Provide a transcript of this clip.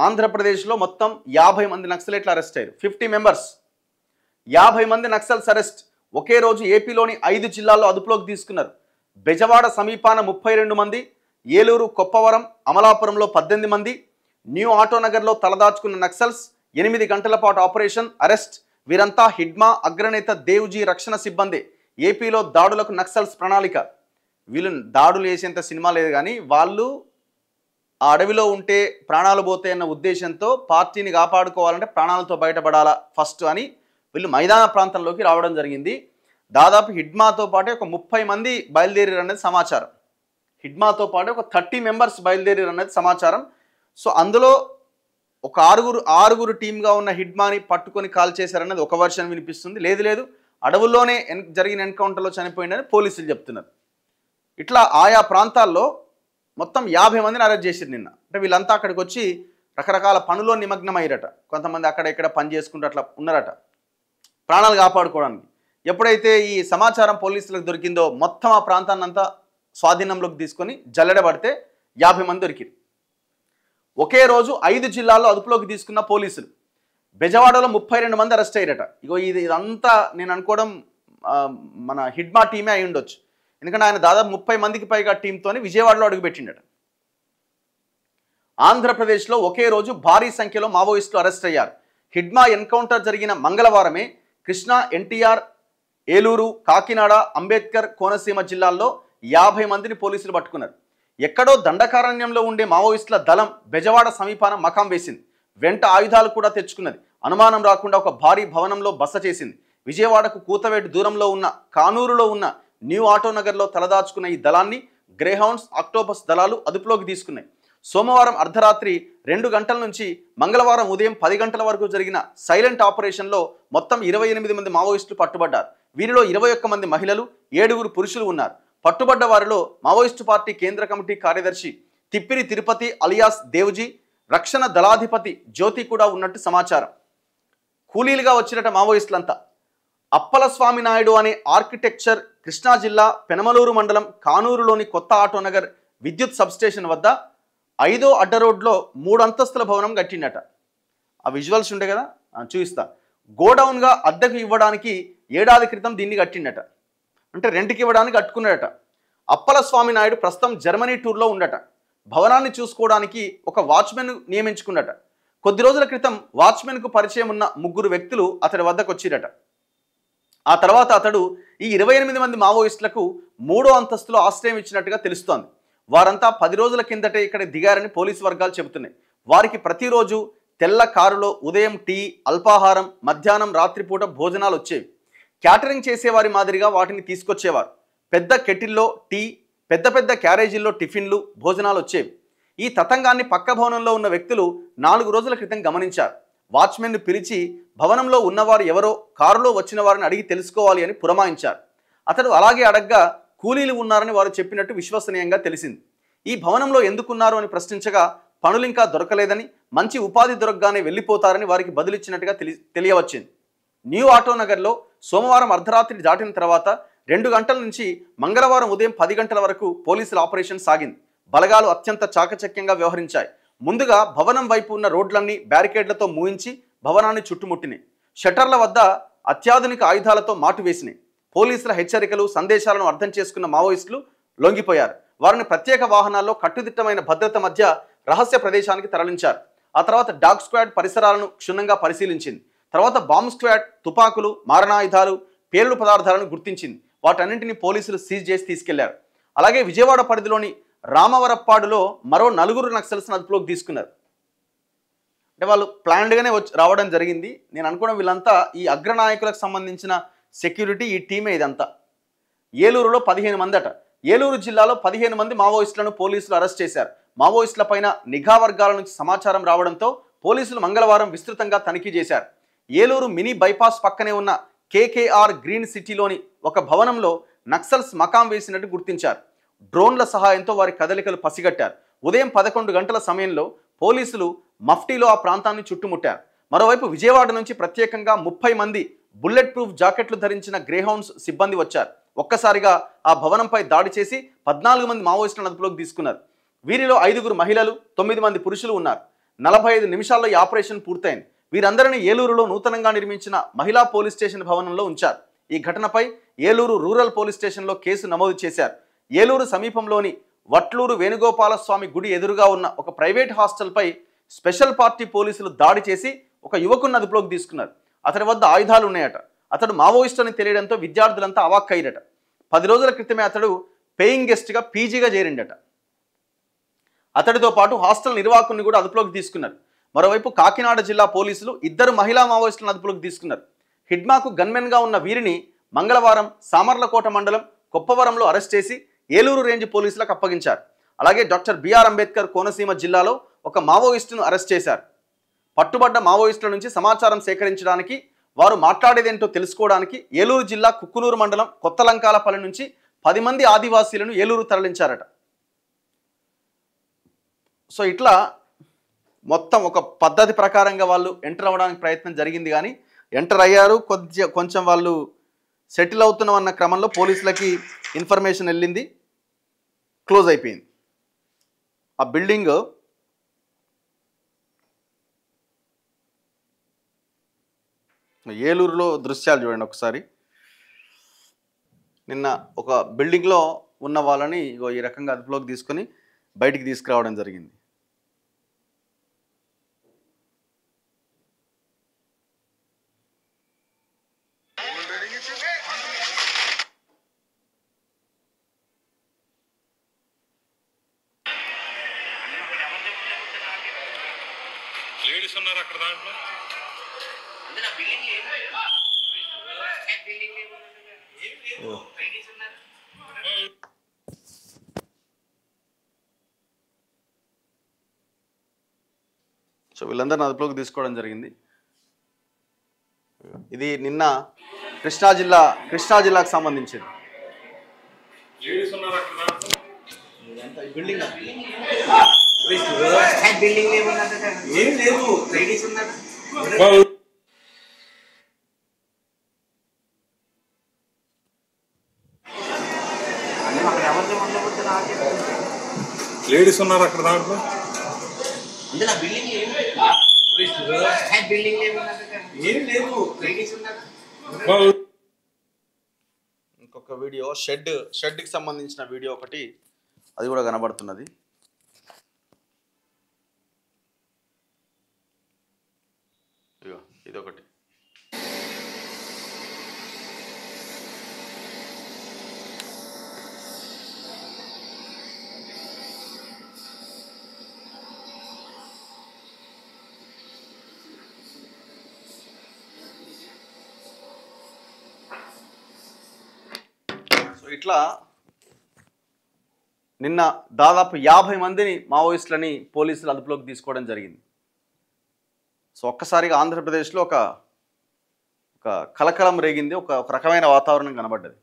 ఆంధ్రప్రదేశ్లో మొత్తం 50 మంది నక్సలైట్లు అరెస్ట్ అయ్యారు. 50 మెంబర్స్, 50 మంది నక్సల్స్ అరెస్ట్. ఒకే రోజు ఏపీలోని 5 జిల్లాల్లో అదుపులోకి తీసుకున్నారు. బెజవాడ సమీపాన 32 మంది, ఏలూరు, కొప్పవరం, అమలాపురంలో 18 మంది, న్యూ ఆటోనగర్లో తలదాచుకున్న నక్సల్స్. 8 గంటల పాటు ఆపరేషన్, అరెస్ట్. వీరంతా హిడ్మా అగ్రనేత దేవుజీ రక్షణ సిబ్బంది. ఏపీలో దాడులకు నక్సల్స్ ప్రణాళిక. వీళ్ళు దాడులు చేసేంత సినిమా లేదు కానీ వాళ్ళు ఆ అడవిలో ఉంటే ప్రాణాలు పోతాయన్న ఉద్దేశంతో పార్టీని కాపాడుకోవాలంటే ప్రాణాలతో బయటపడాలా ఫస్ట్ అని వీళ్ళు మైదాన ప్రాంతంలోకి రావడం జరిగింది. దాదాపు హిడ్మాతో పాటు ఒక 30 మంది బయలుదేరారు అనేది సమాచారం. హిడ్మాతో పాటు ఒక 30 మెంబర్స్ బయలుదేరారు అనేది సమాచారం. సో అందులో ఒక ఆరుగురు టీమ్గా ఉన్న హిడ్మాని పట్టుకొని కాల్ చేశారన్నది ఒక వర్షన్ వినిపిస్తుంది. లేదు అడవుల్లోనే జరిగిన ఎన్కౌంటర్లో చనిపోయిందని పోలీసులు చెప్తున్నారు. ఇట్లా ఆయా ప్రాంతాల్లో మొత్తం 50 మందిని అరెస్ట్ చేశారు నిన్న. అంటే వీళ్ళంతా అక్కడికి వచ్చి రకరకాల పనుల్లో నిమగ్నం అయ్యారట. కొంతమంది అక్కడ ఇక్కడ పని చేసుకుంటూ అట్లా ఉన్నారట ప్రాణాలు కాపాడుకోవడానికి. ఎప్పుడైతే ఈ సమాచారం పోలీసులకు దొరికిందో మొత్తం ఆ ప్రాంతాన్నంతా స్వాధీనంలోకి తీసుకొని జల్లెడబడితే 50 మంది దొరికిరు. ఒకే రోజు 5 జిల్లాల్లో అదుపులోకి తీసుకున్న పోలీసులు. బెజవాడలో 32 మంది అరెస్ట్ అయ్యారట. ఇగో ఇదంతా నేను అనుకోవడం మన హిడ్మా టీమే అయి ఉండొచ్చు. ఎందుకంటే ఆయన దాదాపు 30 మందికి పైగా టీంతోని విజయవాడలో అడుగుపెట్టిండట. ఆంధ్రప్రదేశ్లో ఒకే రోజు భారీ సంఖ్యలో మావోయిస్టులు అరెస్ట్ అయ్యారు. హిడ్మా ఎన్కౌంటర్ జరిగిన మంగళవారమే కృష్ణా, ఎన్టీఆర్, ఏలూరు, కాకినాడ, అంబేద్కర్, కోనసీమ జిల్లాల్లో 50 మందిని పోలీసులు పట్టుకున్నారు. ఎక్కడో దండకారణ్యంలో ఉండే మావోయిస్టుల దళం బెజవాడ సమీపాన మకాం వేసింది. వెంట ఆయుధాలు కూడా తెచ్చుకున్నది. అనుమానం రాకుండా ఒక భారీ భవనంలో బస చేసింది. విజయవాడకు కూతవేటు దూరంలో ఉన్న కానూరులో ఉన్న న్యూ ఆటోనగర్లో తలదాచుకున్న ఈ దళాన్ని గ్రేహౌండ్స్, ఆక్టోపస్ దళాలు అదుపులోకి తీసుకున్నాయి. సోమవారం అర్ధరాత్రి 2 గంటల నుంచి మంగళవారం ఉదయం 10 గంటల వరకు జరిగిన సైలెంట్ ఆపరేషన్లో మొత్తం 28 మంది మావోయిస్టులు పట్టుబడ్డారు. వీరిలో 21 మంది మహిళలు, 7 పురుషులు ఉన్నారు. పట్టుబడ్డ వారిలో మావోయిస్టు పార్టీ కేంద్ర కమిటీ కార్యదర్శి తిప్పిరి తిరుపతి అలియాస్ దేవుజీ, రక్షణ దళాధిపతి జ్యోతి కూడా ఉన్నట్టు సమాచారం. కూలీలుగా వచ్చినట మావోయిస్టులంతా. అప్పలస్వామి నాయుడు అనే ఆర్కిటెక్చర్ కృష్ణా జిల్లా పెనమలూరు మండలం కానూరులోని కొత్త ఆటోనగర్ విద్యుత్ సబ్స్టేషన్ వద్ద 5వ అడ్డ రోడ్లో 3 అంతస్తుల భవనం కట్టిండట. ఆ విజువల్స్ ఉండే కదా చూపిస్తా. గోడౌన్గా అద్దెకు ఇవ్వడానికి ఏడాది క్రితం దీన్ని కట్టిండట. అంటే రెంట్కి ఇవ్వడానికి కట్టుకున్నాడట. అప్పలస్వామి నాయుడు ప్రస్తుతం జర్మనీ టూర్లో ఉండట. భవనాన్ని చూసుకోవడానికి ఒక వాచ్మెన్ నియమించుకున్నట. కొద్ది రోజుల క్రితం వాచ్మెన్కు పరిచయం ఉన్న 3 వ్యక్తులు అతడి వద్దకు వచ్చిరట. ఆ తర్వాత అతడు ఈ 28 మంది మావోయిస్టులకు 3వ అంతస్తులో ఆశ్రయం ఇచ్చినట్టుగా తెలుస్తోంది. వారంతా 10 రోజుల కిందటే ఇక్కడ దిగారని పోలీసు వర్గాలు చెబుతున్నాయి. వారికి ప్రతిరోజు తెల్ల కారులో ఉదయం టీ, అల్పాహారం, మధ్యాహ్నం, రాత్రిపూట భోజనాలు వచ్చేవి. క్యాటరింగ్ చేసేవారి మాదిరిగా వాటిని తీసుకొచ్చేవారు. పెద్ద కెటిల్లో టీ, పెద్ద క్యారేజీల్లో టిఫిన్లు, భోజనాలు వచ్చేవి. ఈ తతంగాన్ని పక్క భవనంలో ఉన్న వ్యక్తులు 4 రోజుల క్రితం గమనించారు. వాచ్మెన్ను పిలిచి భవనంలో ఉన్నవారు ఎవరో కారులో వచ్చిన వారిని అడిగి తెలుసుకోవాలి అని పురమాయించారు. అతడు అలాగే అడగ్గా కూలీలు ఉన్నారని వారు చెప్పినట్టు విశ్వసనీయంగా తెలిసింది. ఈ భవనంలో ఎందుకున్నారు అని ప్రశ్నించగా పనులింకా దొరకలేదని, మంచి ఉపాధి దొరకగానే వెళ్ళిపోతారని వారికి బదులిచ్చినట్టుగా తెలియవచ్చింది. న్యూ ఆటోనగర్లో సోమవారం అర్ధరాత్రి దాటిన తర్వాత 2 గంటల నుంచి మంగళవారం ఉదయం 10 గంటల వరకు పోలీసుల ఆపరేషన్ సాగింది. బలగాలు అత్యంత చాకచక్యంగా వ్యవహరించాయి. ముందుగా భవనం వైపు ఉన్న రోడ్లన్నీ బ్యారికేడ్లతో మూయించి భవనాన్ని చుట్టుముట్టినాయి. షట్టర్ల వద్ద అత్యాధునిక ఆయుధాలతో మాటు వేసినాయి. పోలీసుల హెచ్చరికలు, సందేశాలను అర్థం చేసుకున్న మావోయిస్టులు లొంగిపోయారు. వారిని ప్రత్యేక వాహనాల్లో కట్టుదిట్టమైన భద్రత మధ్య రహస్య ప్రదేశానికి తరలించారు. ఆ తర్వాత డాగ్ స్క్వాడ్ పరిసరాలను క్షుణ్ణంగా పరిశీలించింది. తర్వాత బాంబ్ స్క్వాడ్ తుపాకులు, మారణాయుధాలు, పేలుడు పదార్థాలను గుర్తించింది. వాటన్నింటినీ పోలీసులు సీజ్ చేసి తీసుకెళ్లారు. అలాగే విజయవాడ పరిధిలోని రామవరప్పాడులో మరో 4 నక్సల్స్ను అదుపులోకి తీసుకున్నారు. అంటే వాళ్ళు ప్లాన్డ్గానే రావడం జరిగింది. నేను అనుకోవడం వీళ్ళంతా ఈ అగ్రనాయకులకు సంబంధించిన సెక్యూరిటీ ఈ టీమే ఇదంతా. ఏలూరులో 15 మంది అట. ఏలూరు జిల్లాలో 15 మంది మావోయిస్టులను పోలీసులు అరెస్ట్ చేశారు. మావోయిస్టులపైన నిఘా వర్గాల నుంచి సమాచారం రావడంతో పోలీసులు మంగళవారం విస్తృతంగా తనిఖీ చేశారు. ఏలూరు మినీ బైపాస్ పక్కనే ఉన్న కేకేఆర్ గ్రీన్ సిటీలోని ఒక భవనంలో నక్సల్స్ మకాం వేసినట్టు గుర్తించారు. డ్రోన్ల సహాయంతో వారి కదలికలు పసిగట్టారు. ఉదయం 11 గంటల సమయంలో పోలీసులు మఫ్టీలో ఆ ప్రాంతాన్ని చుట్టుముట్టారు. మరోవైపు విజయవాడ నుంచి ప్రత్యేకంగా 30 మంది బుల్లెట్ ప్రూఫ్ జాకెట్లు ధరించిన గ్రేహౌండ్స్ సిబ్బంది వచ్చారు. ఒక్కసారిగా ఆ భవనంపై దాడి చేసి 14 మంది మావోయిస్టులను అదుపులోకి తీసుకున్నారు. వీరిలో 5 మహిళలు, 9 మంది పురుషులు ఉన్నారు. 45 నిమిషాల్లో ఈ ఆపరేషన్ పూర్తయింది. వీరందరినీ ఏలూరులో నూతనంగా నిర్మించిన మహిళా పోలీస్ స్టేషన్ భవనంలో ఉంచారు. ఈ ఘటనపై ఏలూరు రూరల్ పోలీస్ స్టేషన్లో కేసు నమోదు చేశారు. ఏలూరు సమీపంలోని వట్లూరు వేణుగోపాలస్వామి గుడి ఎదురుగా ఉన్న ఒక ప్రైవేట్ హాస్టల్పై స్పెషల్ పార్టీ పోలీసులు దాడి చేసి ఒక యువకుని అదుపులోకి తీసుకున్నారు. అతడి వద్ద ఆయుధాలు ఉన్నాయట. అతడు మావోయిస్టు అని తెలియడంతో విద్యార్థులంతా అవాక్కయ్యారట. 10 రోజుల క్రితమే అతడు పేయింగ్ గెస్ట్గా పీజీగా చేరిండట. అతడితో పాటు హాస్టల్ నిర్వాహకుని కూడా అదుపులోకి తీసుకున్నారు. మరోవైపు కాకినాడ జిల్లా పోలీసులు 2 మహిళా మావోయిస్టులను అదుపులోకి తీసుకున్నారు. హిడ్మాకు గన్మెన్గా ఉన్న వీరిని మంగళవారం సామర్లకోట మండలం కొప్పవరంలో అరెస్ట్ చేసి ఏలూరు రేంజ్ పోలీసులకు అప్పగించారు. అలాగే డాక్టర్ బిఆర్ అంబేద్కర్ కోనసీమ జిల్లాలో ఒక మావోయిస్టును అరెస్ట్ చేశారు. పట్టుబడ్డ మావోయిస్టుల నుంచి సమాచారం సేకరించడానికి, వారు మాట్లాడేదేంటో తెలుసుకోవడానికి ఏలూరు జిల్లా కుక్కునూరు మండలం కొత్తలంకాలపల్లి నుంచి 10 మంది ఆదివాసీలను ఏలూరు తరలించారట. సో ఇట్లా మొత్తం ఒక పద్ధతి ప్రకారంగా వాళ్ళు ఎంటర్ అవ్వడానికి ప్రయత్నం జరిగింది. కానీ ఎంటర్ అయ్యారు, కొంచెం వాళ్ళు సెటిల్ అవుతున్నాం అన్న క్రమంలో పోలీసులకి ఇన్ఫర్మేషన్ వెళ్ళింది, క్లోజ్ అయిపోయింది. ఆ బిల్డింగ్ ఏలూరులో దృశ్యాలు చూడండి ఒకసారి. నిన్న ఒక బిల్డింగ్లో ఉన్న వాళ్ళని ఈ రకంగా అదుపులోకి తీసుకొని బయటికి తీసుకురావడం జరిగింది. లేడీస్ ఉన్నారు అక్కడ దాంట్లో. సో వీళ్ళందరినీ అదుపులోకి తీసుకోవడం జరిగింది. ఇది నిన్న కృష్ణా జిల్లాకు సంబంధించింది. లేడీస్ ఉన్నారు అక్కడ దాంట్లో. బిల్డింగ్ ఏం లేదు, లేడీస్ ఉన్నారు. లేడీస్ ఉన్నారు అక్కడ దాంట్లో. ఏం లేదు, లేడీస్ ఉన్నారు. ఇంకొక వీడియో షెడ్కి సంబంధించిన వీడియో ఒకటి, అది కూడా కనబడుతున్నది. ఇదొకటి. సో ఇట్లా నిన్న దాదాపు 50 మందిని మావోయిస్టులని పోలీసులు అదుపులోకి తీసుకోవడం జరిగింది. సో ఒక్కసారిగా ఆంధ్రప్రదేశ్లో ఒక కలకలం రేగింది, ఒక రకమైన వాతావరణం కనబడ్డది.